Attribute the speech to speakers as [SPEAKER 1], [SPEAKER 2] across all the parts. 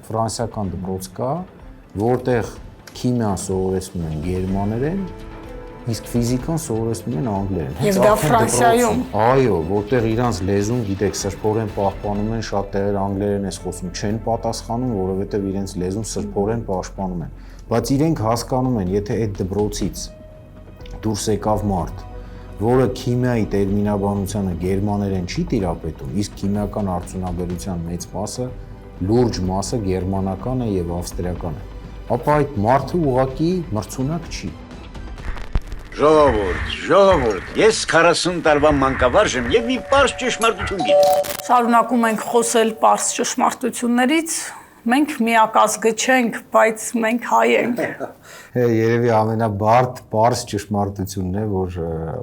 [SPEAKER 1] ֆրանսիական դպրոց կա, որտեղ քիմիան սովորեցնում են գերմաներեն, իսկ ֆիզիկան սովորեցնում են անգլերեն։
[SPEAKER 2] Եվ դա Ֆրանսիայում։
[SPEAKER 1] Այո, որտեղ իրանց լեզուն, գիտեք, սրբորեն պահպանում են, շատ տեղեր անգլերեն են խոսում, չեն պատասխանում, որովհետև իրենց լեզուն սրբորեն պաշտպանում են։ Բայց իրենք հասկանում են, եթե այդ դպրոցից դուրս եկավ մարդ, որը քիմիայի տերմինաբանությանը գերմաներեն չի տիրապետում, իսկ քիմիական արդյունաբերության մեծ մասը, լուրջ մասը գերմանական է եւ ավստրիական է, ապա այդ մարդը ուղղակի մրցունակ չի։
[SPEAKER 3] Ժողովուրդ, ես 40 տարվա մանկավարժ եմ եւ մի պարզ ճշմարտություն գիտեմ։
[SPEAKER 2] Շարունակում ենք խոսել պարզ ճշմարտություններից, մենք միակազգը չենք, բայց մենք հայ ենք։
[SPEAKER 1] Երևի ամենաբարդ պարզ ճշմարտությունն է,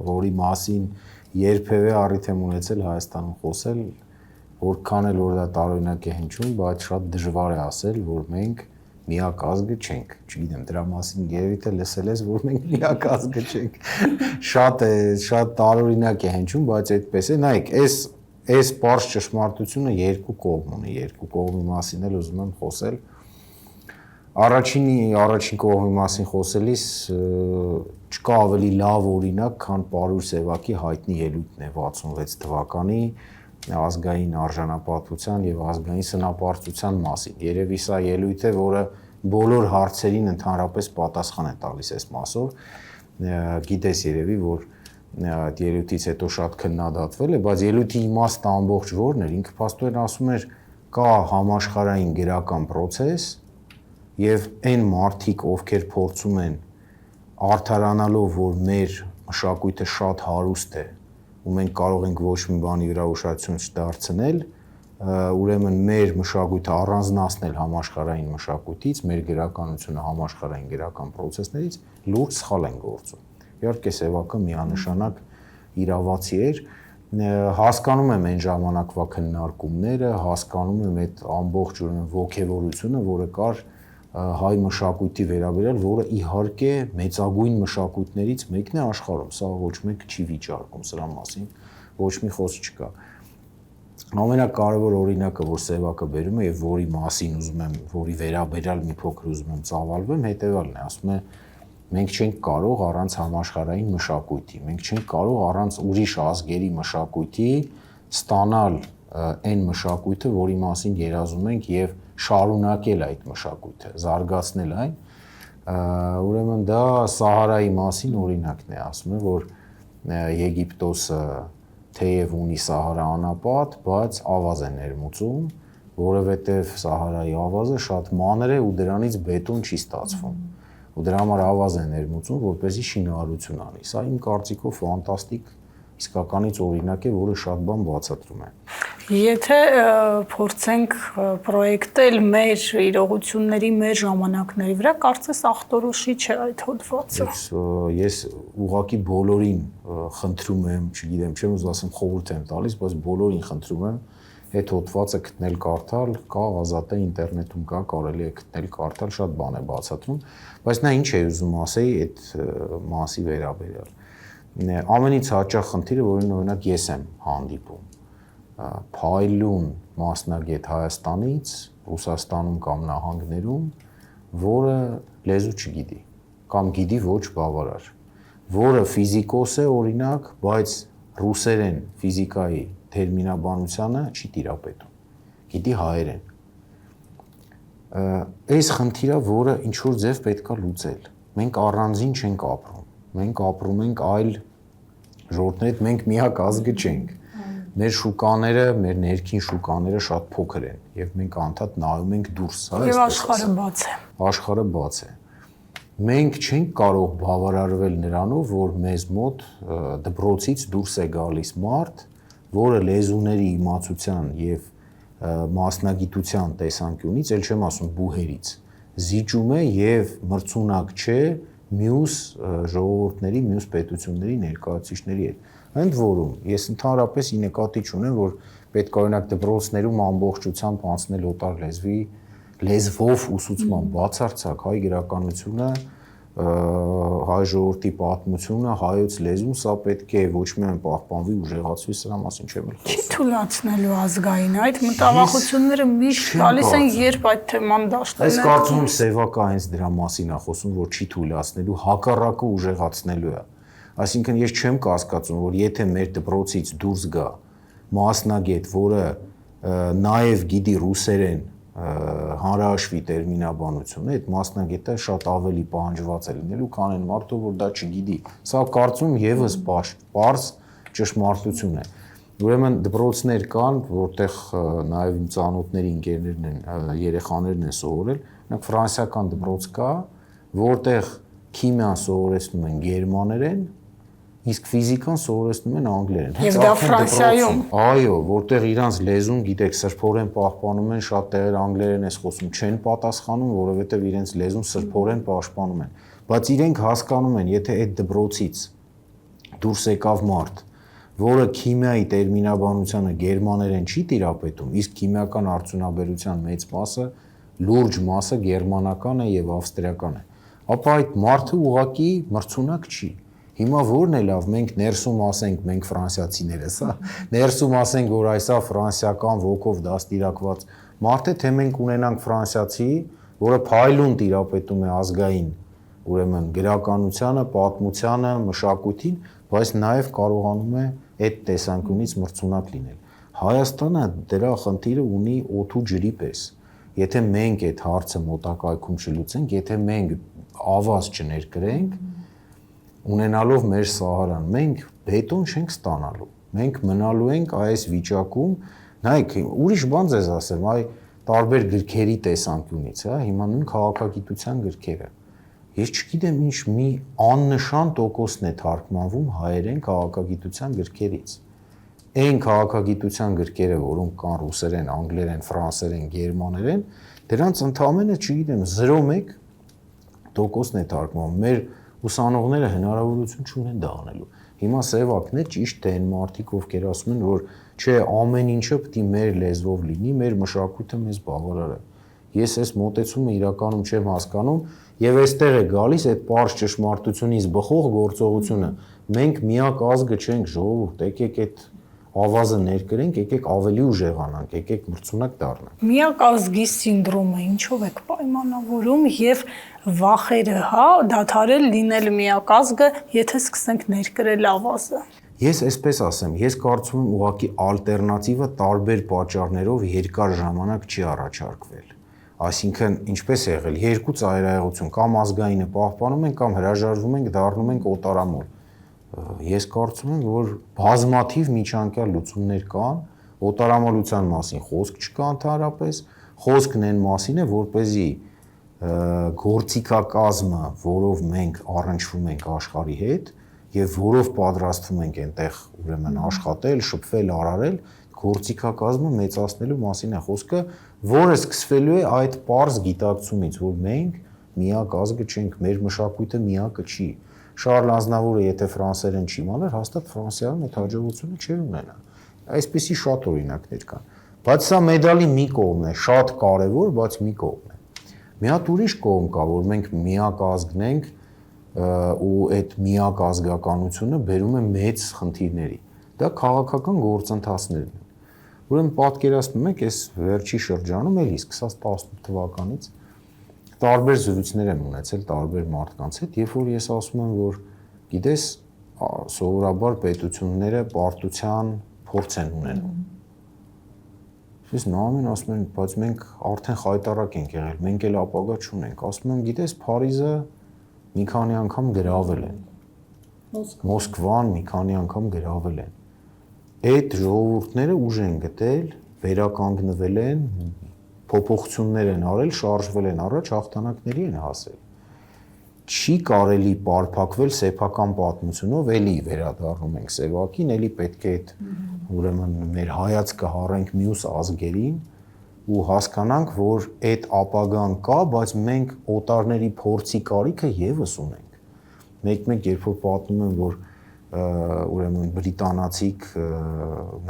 [SPEAKER 1] որի մասին երբևէ առիթ եմ ունեցել Հայաստանում խոսել, որքան էլ որ դա տարօրինակ է հնչում, բայց շատ դժվար է ասել, որ մենք միակազգը չենք, չգիտեմ, դրա մասին երևի թե լսել ես, որ մենք միակազգը չենք, շատ տարօրինակ է հնչում, բայց այդպես է, նայեք, այս պարզ ճշմարտությունը երկու կողմ ունի, երկու կողմի մասին էլ ուզում եմ խոսել, առաջին կողմի մասին խոսելիս չկա ավելի լավ օրինակ, քան Պարուր Սևակի հայտնի ելույթն է 66 թվականի ազգային արժանապատվության եւ ազգային սնապարտության մասին։ Երևի սա ելույթ է, որը բոլոր հարցերին ընդհանրապես պատասխան է տալիս այս մասով։ Գիտես երևի, որ այդ ելույթից հետո շատ քննադատվել է, բայց ելույթի իմաստը ամբողջ որն էր, ինքը փաստորեն ասում էր, կա համաշխարհային գրական process եւ այն մարդիկ, ովքեր փորձում են արդարանալով, որ մեր մշակույթը շատ հարուստ է, ու մենք կարող ենք ոչ մի բանի վրա ուշադրություն չդարձնել, ուրեմն մեր մշակույթը առանձնացնել համաշխարհային մշակույթից, մեր գրականությունը համաշխարհային գրական process-ներից լուրջ սխալ են գործում։ Իհարկե Սևակը միանշանակ իրավացի էր, հասկանում եմ այն ժամանակվա քննարկումները, հասկանում եմ այդ ամբողջ ոգևորությունը, որը կար հայ մշակույթի վերաբերյալ, որը իհարկե մեծագույն մշակույթներից մեկն է աշխարհում, սա ոչ մեկ չի վիճարկում, սրա մասին ոչ մի խոսք չկա։ Ամենակարևոր օրինակը, որ Սևակը բերում է եւ որի մասին ուզում եմ, որի վերաբերյալ մի փոքր ուզում եմ ծավալվեմ, հետեւյալն է, ասում է մենք չենք կարող առանց համաշխարհային մշակույթի, մենք չենք կարող առանց ուրիշ ազգերի մշակույթի ստանալ այն մշակույթը, որի մասին երազում ենք եւ շարունակել այդ մշակույթը, զարգացնել այն, ուրեմն դա Սահարայի մասին օրինակն է, ասում է, որ Եգիպտոսը թեև ունի Սահարա անապատ, բայց ավազ է ներմուծում, որովհետև Սահարայի ավազը շատ մանր է ու դրանից բետոն չի ստացվում, ու դրա համար ավազ է ներմուծում, որպեսզի շինարարություն անի, սա իմ կարծիքով ֆանտաստիկ իսկականից օրինակ է, որը շատ բան բացատրում է։
[SPEAKER 2] Եթե փորձենք պրոյեկտել մեր իրողությունների, մեր ժամանակների վրա, կարծես ախտորոշիչ է այդ հոդվածը։
[SPEAKER 1] Ես ուղղակի բոլորին խնդրում եմ, չգիտեմ, չեմ ուզում ասեմ խորհուրդ եմ տալիս, բայց բոլորին խնդրում եմ այդ հոդվածը գտնել, կարդալ, կա ազատ է ինտերնետում կա, կարելի է գտնել, կարդալ, շատ բան է բացատրում, բայց նա ինչ է ուզում ասեի այդ մասի վերաբերյալ։ Ամենից հաճախ խնդիրը, որին օրինակ ես եմ հանդիպում, փայլուն մասնագետ Հայաստանից, Ռուսաստանում կամ նահանգներում, որը լեզու չգիտի, կամ գիտի ոչ բավարար, որը ֆիզիկոս է օրինակ, բայց ռուսերեն ֆիզիկայի տերմինաբանությանը չի տիրապետում, գիտի հայերեն։ Այս խնդիրը, որը ինչ-որ ձև պետք է լուծել, մենք առանձին չենք ապրում, մենք ապրում ենք այլ ժողովուրդներից, մենք միակ ազգը չենք, մեր շուկաները, մեր ներքին շուկաները շատ փոքր են, եւ մենք անդադ նայում ենք դուրս,
[SPEAKER 2] եւ աշխարհը բաց է։
[SPEAKER 1] Աշխարհը բաց է։ Մենք չենք կարող բավարարվել նրանով, որ մեզ մոտ դպրոցից դուրս է գալիս մարդ, որը լեզուների իմացության եւ մասնագիտության տեսանկյունից, ել չեմ ասում բուհերից, զիջում է եւ մրցունակ չէ մյուս ժողովուրդների, մյուս պետությունների ներկայացուցիչների հետ։ Ընդ որում, ես ընդհանրապես ի նկատի չունեմ, որ պետք է օրինակ դպրոցներում ամբողջությամբ անցնել օտար լեզվով ուսուցման բացարձակ հայ գրականությունը հայ ժողովրդի պատմությունը, հայոց լեզուն, սա պետք է ոչ միայն պահպանվի, ուժեղացվի, սրա մասին չեմ էլ
[SPEAKER 2] Չի թույլատնելու ազգային այդ մտավախությունները միշտ գալիս են, երբ այդ թեման դաշտում է։
[SPEAKER 1] Այս կարծում եմ Սևակը հենց դրա մասին է խոսում, որ չի թույլատնելու, հակառակը ուժեղացնելու է։ Այսինքն ես չեմ կասկածում, որ եթե մեր դպրոցից դուրս գա մասնագետ, որը նաև գիտի ռուսերեն հանրահաշվի տերմինաբանությունը, այդ մասնագետը շատ ավելի պահանջված է լինելու, քան այն մարդը, որ դա չգիտի։ Սա կարծում եւս պարզ ճշմարտություն է։ Ուրեմն դպրոցներ կան, որտեղ նաև իմ ծանոթների ընկերներն են, երեխաներն են սովորել, օրինակ ֆրանսիական դպրոց կա, որտեղ քիմիան սովորեցնում են գերմաներեն, իսկ ֆիզիկան սովորեցնում են անգլերեն։
[SPEAKER 2] Եվ դա Ֆրանսիայում։
[SPEAKER 1] Այո, որտեղ իրանց լեզուն, գիտեք, սրբորեն պահպանում են, շատ տեղեր անգլերեն էս խոսում, չեն պատասխանում, որովհետև իրենց լեզուն սրբորեն պաշտպանում են։ Բայց իրենք հասկանում են, եթե այդ դպրոցից դուրս եկավ մարդ, որը քիմիայի տերմինաբանությանը գերմաներեն չի տիրապետում, իսկ քիմիական արդյունաբերության մեծ մասը, լուրջ մասը գերմանական է եւ ավստրիական է, ապա այդ մարդը ուղղակի մրցունակ չի։ Հիմա որն է լավ, մենք ներսում ասենք, մենք ֆրանսիացիներս, ներսում ասենք, որ այսա ֆրանսիական ոգով դաստիարակված մարդ է, թե մենք ունենանք ֆրանսիացի, որը փայլուն տիրապետում է ազգային, ուրեմն գրականությանը, պատմությանը, մշակույթին, բայց նաև կարողանում է այդ տեսանկյունից մրցունակ լինել։ Հայաստանը դրա խնդիրը ունի օդու ջրի պես։ Եթե մենք այդ հարցը մոտակայքում չլուծենք, եթե մենք ավազ չներկրենք, ունենալով մեր Սահարան, մենք բետոն չենք ստանալու։ Մենք մնալու ենք այս վիճակում, նայեք, ուրիշ բան ձեզ ասեմ, այ տարբեր գրքերի տեսանկյունից, հա, հիմա նույն քաղաքագիտության գրքերը։ Ես չգիտեմ ինչ մի աննշան տոկոսն է թարգմանվում հայերեն քաղաքագիտության գրքերից։ Այն քաղաքագիտության գրքերը, որոնք կան ռուսերեն, անգլերեն, ֆրանսերեն, գերմաներեն, դրանց ընդամենը, չգիտեմ, 0.1% է թարգմանվում։ Մեր ուսանողները հնարավորություն չունեն դա անելու։ Հիմա Սևակն է ճիշտ թե այն մարդիկ, ովքեր ասում են, որ չէ, ամեն ինչը պետք է մեր լեզվով լինի, մեր մշակույթը մեզ բավարար է։ Ես այս մոտեցումը իրականում չեմ հասկանում, եւ այստեղ է գալիս այդ պարզ ճշմարտությունից բխող գործողությունը։ Մենք միակ ազգը չենք, ժողովուրդ, եկեք այդ ավազը ներկրենք, եկեք ավելի ուժեղանանք, եկեք մրցունակ դառնանք։
[SPEAKER 2] Միակ ազգի սինդրոմը ինչով եք պայմանավորում եւ վախերը, հա, դադարել լինել միակ ազգը, եթե սկսենք ներկրել ավազը։
[SPEAKER 1] Ես այսպես ասեմ, ես կարծում եմ ուղղակի ալտերնատիվը տարբեր պատճառներով երկար ժամանակ չի առաջարկվել։ Այսինքն, ինչպես է եղել, երկու ծայրահեղություն, կամ ազգայինը պահպանում ենք, կամ հրաժարվում ենք, դառնում ենք օտարամոլ։ Ես կարծում եմ, որ բազմաթիվ միջանկյալ լուծումներ կան, օտարամոլության մասին խոսք չկա ընդհանրապես, խոսքն այն մասին է, որպեսզի գործիքակազմը, որով մենք առնչվում ենք աշխարհի հետ եւ որով պատրաստվում ենք այնտեղ ուրեմն աշխատել, շփվել, արարել, գործիքակազմը մեծացնելու մասին է խոսքը, որը սկսվելու է այդ պարզ գիտակցումից, որ մենք միակ ազգը չենք, մեր մշակույթը միակը չի։ Շարլ Ազնավուրը եթե ֆրանսերեն չիմանար, հաստատ Ֆրանսիայում այդ հաջողությունը չէր ունենա։ Այսպիսի շատ օրինակներ կան։ Բայց սա մեդալի մի կողմն է, շատ կարևոր, բայց մի կողմն է։ Մի հատ ուրիշ կողմ կա, որ մենք միակ ազգն ենք ու այդ միակ ազգականությունը բերում է մեծ խնդիրների։ Դա քաղաքական գործընթացներն են։ Ուրեմն պատկերացնում եք, այս վերջի շրջանում էլի սկսած 18 թվականից տարբեր զրույցներ եմ ունեցել տարբեր մարդկանց հետ, երբ որ ես ասում եմ, որ գիտես, սովորաբար պետությունները պարտության փորձ են ունենում։ Ես նամին ասում եմ, բայց մենք արդեն խայտարակ ենք եղել, մենք էլ ապագա չունենք։ Ասում եմ, գիտես, Փարիզը մի քանի անգամ գրավել են։ Մոսկվան մի քանի անգամ գրավել են։ Այդ ժողովուրդները ուժ են գտել, վերականգնվել են, փոփոխություններ են արել, շարժվել են առաջ, հաղթանակների են հասել։ Չի կարելի պարփակվել սեփական պատմությունով, էլի վերադառնում ենք Սևակին, էլի պետք է այդ ուրեմն մեր հայացքը հառենք մյուս ազգերին ու հասկանանք, որ այդ ապագան կա, բայց մենք օտարների փորձի կարիքը եւս ունենք։ Մեկ-մեկ երբ որ պատմում են, որ ուրեմն բրիտանացիք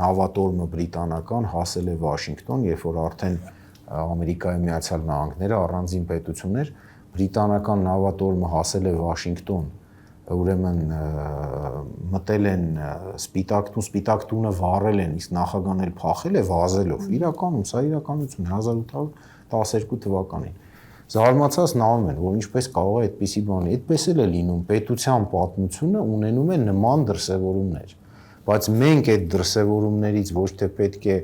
[SPEAKER 1] նավատորմը բրիտանական հասել է Վաշինգտոն, երբ որ արդեն Ամերիկայի Միացյալ Նահանգները առանձին պետություններ, բրիտանական նավատորմը հասել է Վաշինգտոն, ուրեմն մտել են սպիտակ տունը վառել են, իսկ նախագահն էլ փախել է վազելով։ Իրականում սա իրականություն 1812 թվականին։ Զարմացած նայում են, որ ինչպես կարող է այդպիսի բան, այդպես էլ է լինում, պետության պատմությունը ունենում է նման դրսևորումներ, բայց մենք այդ դրսևորումներից ոչ թե պետք է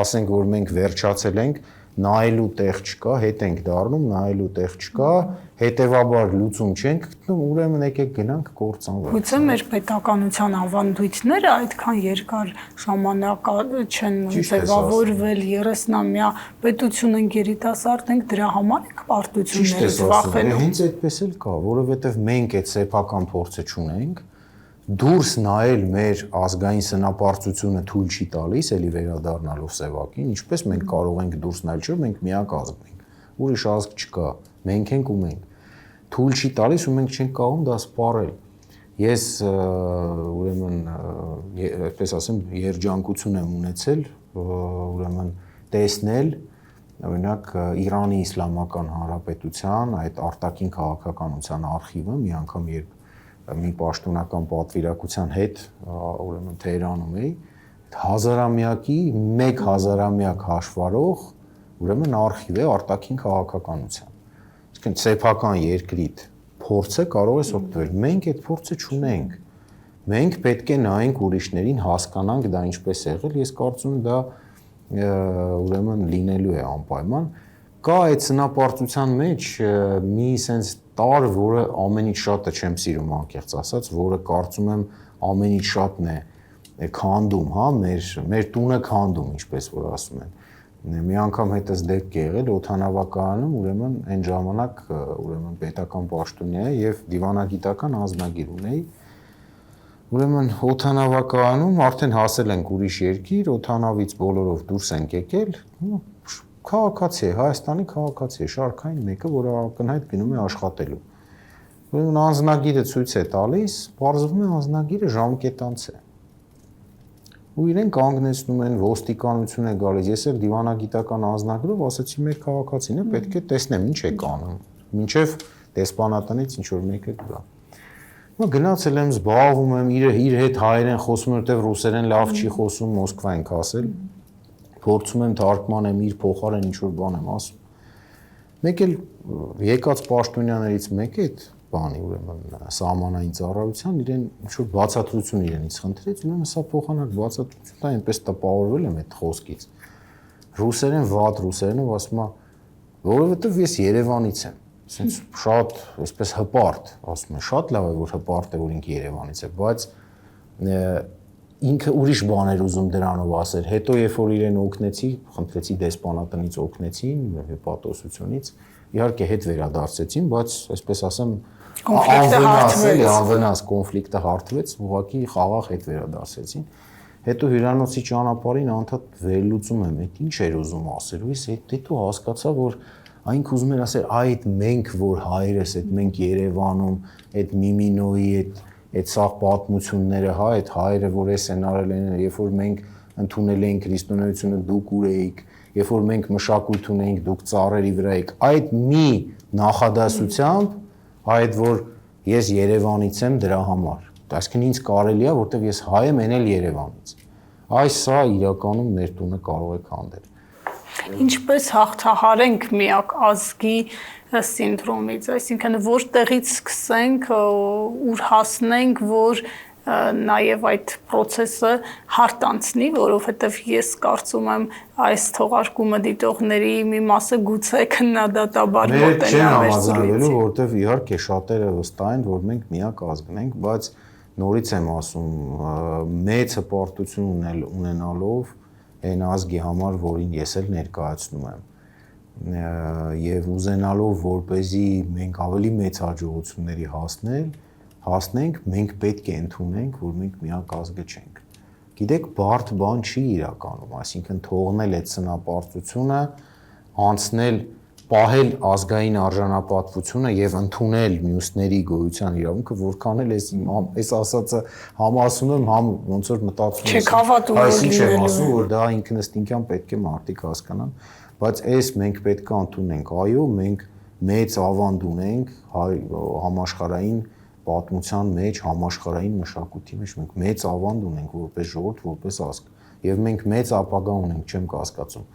[SPEAKER 1] ասենք, որ մենք վերջացել ենք, նայելու տեղ չկա, հետ ենք դառնում, նայելու տեղ չկա, հետևաբար լուծում չենք գտնում, ուրեմն եկեք գնանք կործանվենք։
[SPEAKER 2] Գուցե մեր պետականության ավանդույթները այդքան երկար ժամանակ չեն ձևավորվել 30-ամյա պետություն ենք, երիտասարդ ենք, դրա համար ենք պարտություններից վախենում։
[SPEAKER 1] Հենց այդպես էլ կա, որովհետև մենք այդ սեփական փորձը չունենք, դուրս նայել մեր ազգային սնապարծությունը թույլ չի տալիս, էլի վերադառնալով Սևակին, ինչպես մենք կարող ենք դուրս նայել, չէ՞ մենք միակ ազգ ենք, ուրիշ ազգ չկա, մենք ենք ու մենք, թույլ չի տալիս ու մենք չենք կարող դա սպառել։ Ես ուրեմն, այսպես ասեմ, երջանկություն եմ ունեցել, ուրեմն տեսնել, օրինակ Իրանի Իսլամական Հանրապետության այդ արտաքին քաղաքականության արխիվը մի անգամ երբ մի պաշտոնական պատվիրակության հետ ուրեմն Թեհրանում էի, հազարամյակի 1000-ամյակ հաշվառող ուրեմն արխիվ է արտաքին քաղաքականության։ Իսկ սեփական երկրիդ փորձը կարող է օգտվել։ Մենք այդ փորձը չունենք։ Մենք պետք է նայենք ուրիշներին, հասկանանք դա ինչպես է եղել։ Ես կարծում եմ դա ուրեմն լինելու է անպայման։ Կա այդ սնապարտության մեջ մի sense տար, որը ամենից շատը չեմ սիրում անկեղծ ասած, որը կարծում եմ ամենից շատն է քանդում, հա, մեր տունը քանդում, ինչպես որ ասում են։ Մի անգամ հետս դեպք է եղել օդանավակայանում, ուրեմն այն ժամանակ ուրեմն պետական պաշտոնյա եւ դիվանագիտական անձնագիր ունեի։ Ուրեմն օդանավակայանում արդեն հասել ենք ուրիշ երկիր, օդանավից բոլորով դուրս ենք եկել, քաղաքացի է, Հայաստանի քաղաքացի է, շարքային մեկը, որը ակնհայտ գնում է աշխատելու։ Ուրեմն անձնագիրը ցույց է տալիս, բարձվում է անձնագիրը ժամկետանց է։ Ու իրեն կանգնեցնում են, ոստիկանություն է գալիս, ես էլ դիվանագիտական անձնագրով ասացի մեր քաղաքացին է, պետք է տեսնեմ ինչ է կանում, մինչև դեսպանատնից ինչ որ մեկը գա։ Ու գնացել եմ, զբաղվում եմ, իր հետ հայերեն խոսում եմ, որտեվ ռուսերեն լավ չի խոսում, Մոսկվա ենք ասել։ Փորձում եմ թարգմանեմ իր փոխարեն ինչ որ բան եմ ասում։ Մեկ էլ եկած պաշտոնյաներից մեկը այդ բանի ուրեմն սահմանային ծառայության իրեն ինչ որ բացատրություն իրենից խնդրեց, ուրեմն սա փոխանակ բացատրություն դա այնպես տպավորվել եմ այդ խոսքից։ Ռուսերեն վատ ռուսերենով ասում է, որովհետև ես Երևանից եմ, ասենց շատ այսպես հպարտ, ասում է, շատ լավ է որ հպարտ է որ ինքը Երևանից է, բայց ինքը ուրիշ բաներ ուզում դրանով ասել։ Հետո երբ որ իրեն օգնեցի, խնդրեցի դեսպանատնից օգնեցին, հեպատոսությունից, իհարկե հետ վերադարձեցին, բայց այսպես ասեմ, անվնաս կոնֆլիկտը հարթվեց, ուղղակի խաղաղ հետ վերադարձեցին։ Հետո հյուրանոցի ճանապարհին անդադ վերլուծում եմ, այդ ինչ էր ուզում ասել, ու ես հետո հասկացա, որ այնք ուզում էր ասել, այդ մենք որ հայերս, այդ մենք Երևանում, այդ Միմինոյի այդ սաղ պատմությունները, հա, այդ հայերը, որ էս են արել են, երբ որ մենք ընդունել էինք քրիստոնեությունը, դուք ուր էիք, երբ որ մենք մշակույթ ունեինք, դուք ծառերի վրա էիք, այդ մի նախադասությամբ, այդ որ ես Երևանից եմ դրա համար, այսինքն ինձ կարելի է, որտեվ ես հայ եմ, էնել Երևանից։ Այս սա իրականում մեր տունը կարող է քանդել։
[SPEAKER 2] Ինչպես հաղթահարենք միակ ազգի սինդրոմից, այսինքն որտեղից սկսենք, ուր հասնենք, որ նաև այդ process-ը հարթ անցնի, որովհետև ես կարծում եմ այս թողարկումը դիտողների մի մասը գուցե քննադատաբար մոտենա մեր սրույցին,
[SPEAKER 1] որովհետև իհարկե շատերը վստահ են, որ մենք միակ ազգն ենք, բայց նորից եմ ասում, մեծ հպարտություն ունենալով այն ազգի համար, որին ես էլ ներկայացնում եմ, եւ ուզենալով որպեսզի մենք ավելի մեծ հաջողությունների հասնենք, մենք պետք է ընդունենք, որ մենք միակ ազգը չենք։ Գիտեք, բարդ բան չի իրականում, այսինքն թողնել այդ սնապարտությունը, անցնել, պահել ազգային արժանապատվությունը եւ ընդունել մյուսների գոյության իրավունքը, որքան էլ այս ասածը համ ասում եմ, համ ոնց որ մտածում եմ,
[SPEAKER 2] չեք հավատում,
[SPEAKER 1] այսինքն ասում, որ դա ինքնըստինքյան պետք է մարդիկ հասկանան, բայց այս մենք պետք է ընդունենք, այո, մենք մեծ ավանդ ունենք համաշխարհային պատմության մեջ, համաշխարհային մշակույթի մեջ մենք մեծ ավանդ ունենք որպես ժողովուրդ, որպես ազգ։ Եվ մենք մեծ ապագա ունենք, չեմ կասկածում,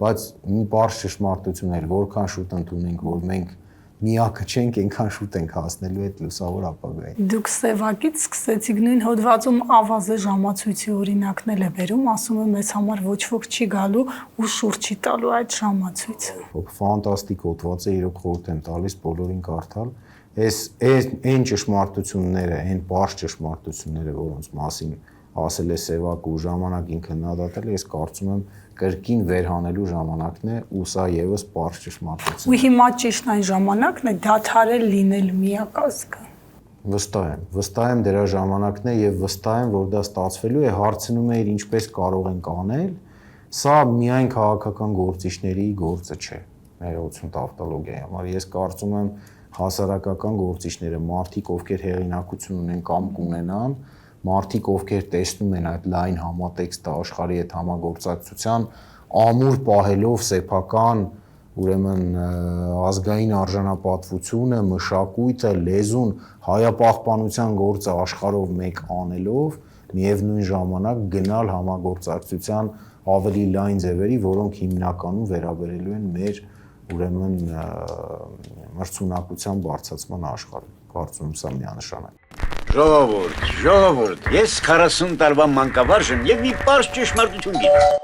[SPEAKER 1] բայց մի բարձ ճշմարտություն էլ որքան շուտ ընդունենք, որ մենք միակը չենք, այնքան շուտ ենք հասնելու այդ լուսավոր ապագային։
[SPEAKER 2] Դուք Սևակից սկսեցիք նույն հոդվածում ավազե ժամացույցի օրինակն էլ է վերում, ասում եմ մեզ համար ոչ ոք չի գալու ու շուրջ չի տալու այդ ժամացույցը։
[SPEAKER 1] Ֆանտաստիկ հոդված է, իրոք խորհուրդ եմ տալիս բոլորին կարդալ։ Այն ճշմարտությունները, այն բարձ ճշմարտությունները, որոնց մասին ասել է Սևակը ու ժամանակ ինքը հնադատել է, ես կարծում եմ կրկին վերհանելու ժամանակն է ու սա եւս բարձ ճշմարտություն։
[SPEAKER 2] Ու հիմա ճիշտ այն ժամանակն է դադարել լինել միակ ազգը։
[SPEAKER 1] Վստահ եմ դրա ժամանակն է եւ վստահ եմ, որ դա ստացվելու է, հարցնում է ինչպես կարող ենք անել, սա միայն քաղաքական գործիչների գործը չէ, ներողություն տավտոլոգիայի համար, ես կարծում եմ հասարակական գործիչները, մարդիկ, ովքեր հեղինակություն ունեն կամ կունենան, մարդիկ, ովքեր տեսնում են այդ լայն համատեքստը աշխարհի հետ համագործակցության, ամուր պահելով սեփական, ուրեմն ազգային արժանապատվությունը, մշակույթը, լեզուն, հայապահպանության գործը աշխարհով մեկ անելով, միևնույն ժամանակ գնալ համագործակցության ավելի լայն ձևերի, որոնք հիմնականում վերաբերելու են մեր ուրեմն մրցունակության բարձրացման աշխարհում։ Կարծում եմ սա միանշանակ։
[SPEAKER 3] Ժողովուրդ, ես 40 տարվա մանկավարժ եմ եւ մի պարզ ճշմարտություն գիտեմ։